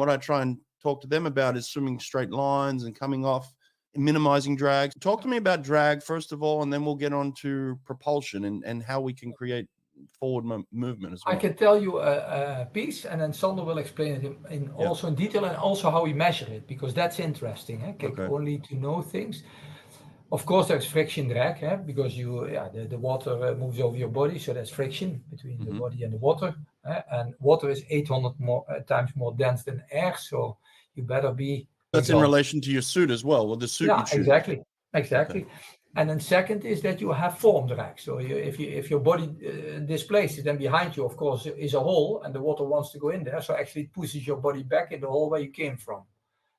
What I try and talk to them about is swimming straight lines and coming off, minimizing drag. Talk to me about drag first of all, and then we'll get on to propulsion and how we can create forward movement as well. I can tell you a piece, and then Sander will explain it also in detail, and also how we measure it, because that's interesting. Okay. Only to know things. Of course, there's friction drag, because the water moves over your body, so there's friction between the body and the water. And water is 800 times more dense than air, so you better be. That's in relation to your suit as well. Well, the suit. Yeah, exactly. Okay. And then second is that you have form drag. So if your body displaces, then behind you, of course, is a hole, and the water wants to go in there. So actually, it pushes your body back in the hole where you came from.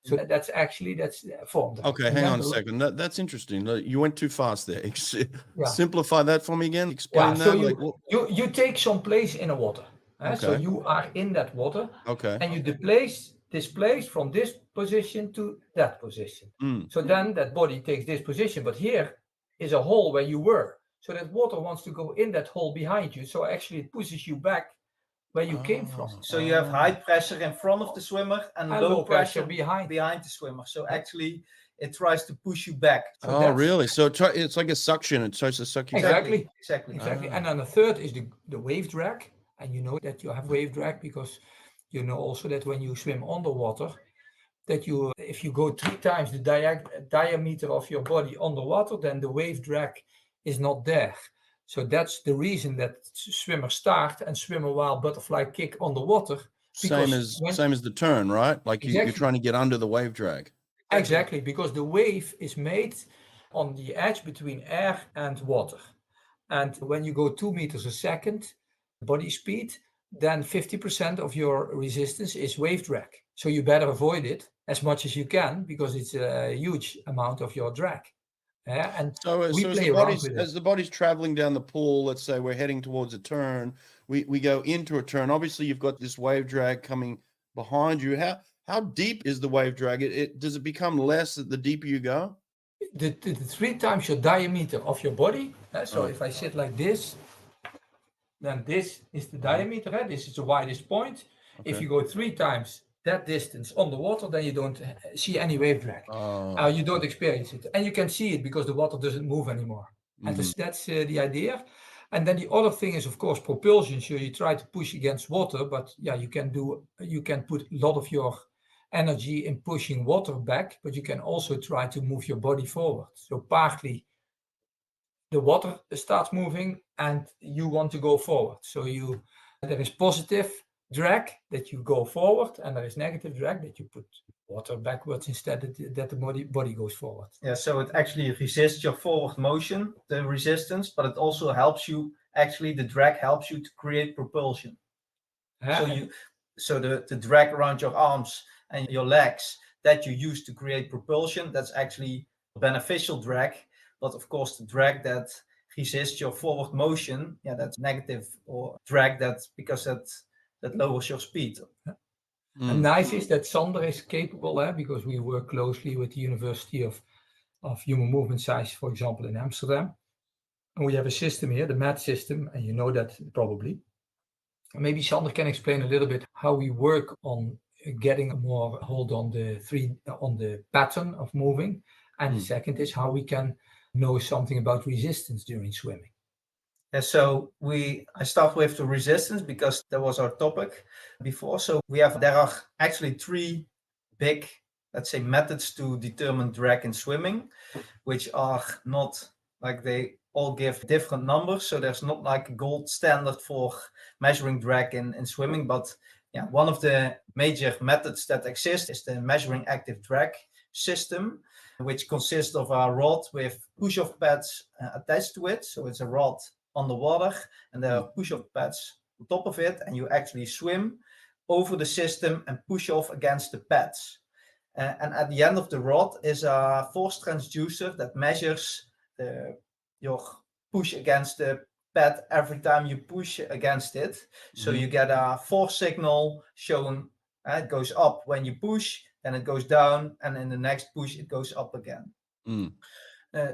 So that's form drag. Okay, hang on a second. That's interesting. You went too fast there. Simplify that for me again. Explain that. So you take some place in the water. So you are in that water. Okay. And you displace from this position to that position. So then that body takes this position, but here is a hole where you were. So that water wants to go in that hole behind you. So actually it pushes you back where you came from. So you have high pressure in front of the swimmer and low pressure behind the swimmer. So actually it tries to push you back. So really? So it's like a suction. It tries to suck you back. Exactly. And then the third is the wave drag. And you know that you have wave drag because you know also that when you swim underwater, that if you go 3 times the diameter of your body underwater, then the wave drag is not there. So that's the reason that swimmers start and swim a wild butterfly kick underwater. Same as the turn, right? Like you're trying to get under the wave drag. Exactly, because the wave is made on the edge between air and water. And when you go 2 meters a second, body speed, then 50% of your resistance is wave drag. So you better avoid it as much as you can because it's a huge amount of your drag. And so as the body's traveling down the pool, let's say we're heading towards a turn, we go into a turn. Obviously, you've got this wave drag coming behind you. How deep is the wave drag? Does it become less the deeper you go? The 3 times your diameter of your body. So if I sit like this, then this is the diameter. This is the widest point. If you go 3 times that distance underwater, then you don't see any wave drag. You don't experience it. And you can see it because the water doesn't move anymore. And that's the idea. And then the other thing is, of course, propulsion. So you try to push against water, but you can put a lot of your energy in pushing water back, but you can also try to move your body forward. So partly the water starts moving and you want to go forward. So there is positive drag that you go forward, and there is negative drag that you put water backwards instead that the body goes forward. Yeah, so it actually resists your forward motion, the resistance, but it also helps you, the drag helps you to create propulsion. So the drag around your arms and your legs that you use to create propulsion, that's actually beneficial drag. But of course, the drag that resists your forward motion, that's negative or drag because that lowers your speed. And nice is that Sander is capable, because we work closely with the University of Human Movement Science, for example, in Amsterdam. And we have a system here, the MAT system, and you know that probably. Maybe Sander can explain a little bit how we work on getting a more hold on the pattern of moving. And the second is how we can know something about resistance during swimming. Yeah, so I start with the resistance because that was our topic before. So there are actually 3 big, let's say, methods to determine drag in swimming, which are not like they all give different numbers. So there's not like a gold standard for measuring drag in swimming, but one of the major methods that exist is the measuring active drag system, which consists of a rod with push-off pads attached to it. So it's a rod on the water and there are push-off pads on top of it, and you actually swim over the system and push off against the pads. And at the end of the rod is a force transducer that measures your push against the pad every time you push against it. So you get a force signal shown. It goes up when you push, then it goes down, and in the next push it goes up again.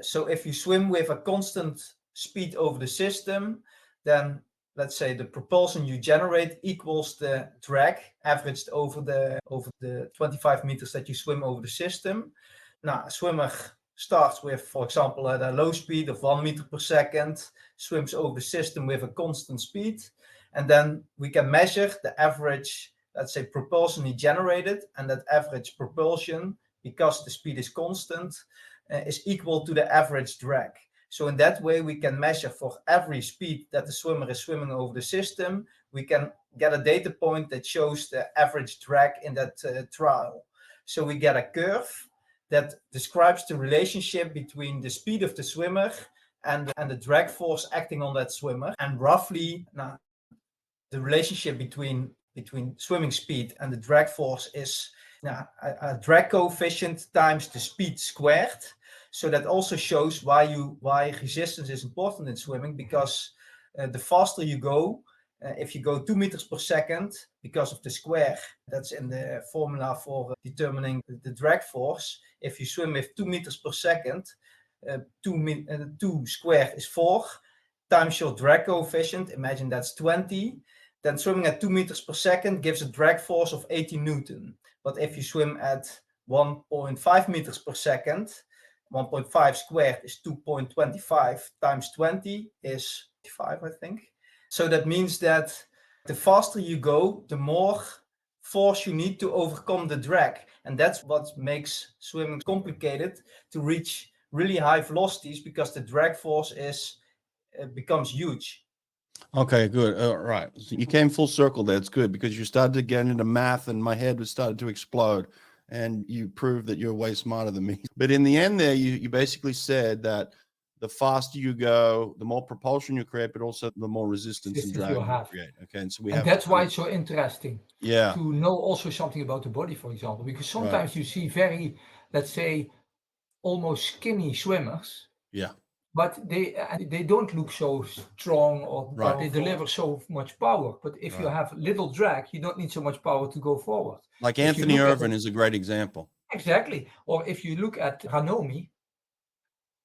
So if you swim with a constant speed over the system, then let's say the propulsion you generate equals the drag averaged over the 25 meters that you swim over the system. Now, a swimmer starts with, for example, at a low speed of 1 meter per second, swims over the system with a constant speed, and then we can measure the average, let's say, propulsion he generated, and that average propulsion, because the speed is constant, is equal to the average drag. So in that way, we can measure for every speed that the swimmer is swimming over the system, we can get a data point that shows the average drag in that trial. So we get a curve that describes the relationship between the speed of the swimmer and the drag force acting on that swimmer. And roughly, the relationship between swimming speed and the drag force is a drag coefficient times the speed squared. So that also shows why resistance is important in swimming, because the faster you go, if you go 2 meters per second, because of the square that's in the formula for determining the drag force, if you swim with 2 meters per second, 2 squared is 4, times your drag coefficient, imagine that's 20, then swimming at 2 meters per second gives a drag force of 80 Newton. But if you swim at 1.5 meters per second, 1.5 squared is 2.25 times 20 is 5, I think. So that means that the faster you go, the more force you need to overcome the drag. And that's what makes swimming complicated to reach really high velocities, because the drag force becomes huge. Okay, good. All right. So you came full circle. That's good, because you started to get into math and my head was started to explode, and you proved that you're way smarter than me. But in the end there, you basically said that the faster you go, the more propulsion you create, but also the more resistance and drag you create. Okay. And so that's why it's so interesting to know also something about the body, for example, because sometimes you see very, let's say, almost skinny swimmers. Yeah. But they don't look so strong, but they deliver so much power. But if you have little drag, you don't need so much power to go forward. Like Anthony Irvin is a great example. Exactly. Or if you look at Ranomi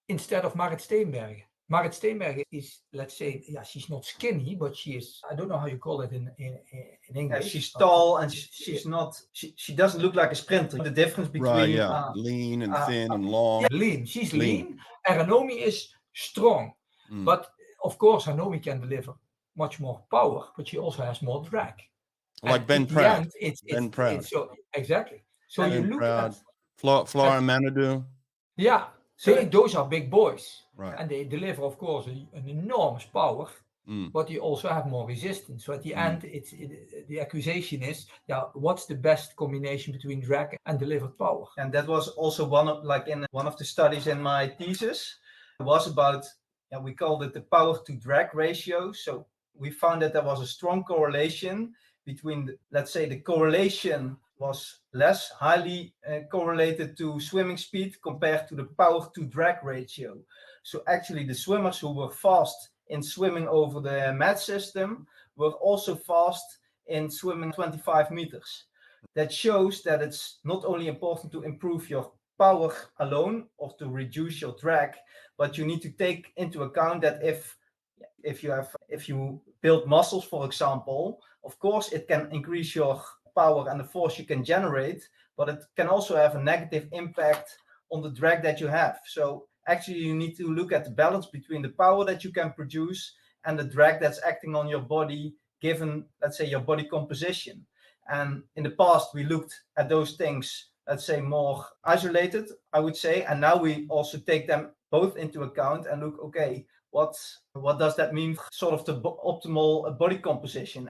instead of Marit Steenbergen. Marit Steenbergen is, let's say, she's not skinny, but she is, I don't know how you call it in English. She's tall, and she's not, she doesn't look like a sprinter. The difference between lean and thin and long. Lean. She's lean. And Ranomi is strong. But of course, Ranomi can deliver much more power, but she also has more drag. Like Ben Proud. Ben Proud. Exactly. So Ben you look Proud, at Flora Manadou. Yeah. So those are big boys. Right. And they deliver, of course, an enormous power, but you also have more resistance. So at the end, the accusation is, what's the best combination between drag and delivered power? And that was also one of the studies in my thesis. It was about, we called it the power to drag ratio. So we found that there was a strong correlation between, let's say, the correlation was less highly correlated to swimming speed compared to the power to drag ratio. So actually the swimmers who were fast in swimming over the mat system were also fast in swimming 25 meters. That shows that it's not only important to improve your power alone or to reduce your drag, but you need to take into account that if you build muscles, for example, of course it can increase your power and the force you can generate, but it can also have a negative impact on the drag that you have. So actually you need to look at the balance between the power that you can produce and the drag that's acting on your body, given, let's say, your body composition. And in the past we looked at those things, let's say, more isolated, I would say, and now we also take them both into account and look, okay, what does that mean for sort of the optimal body composition?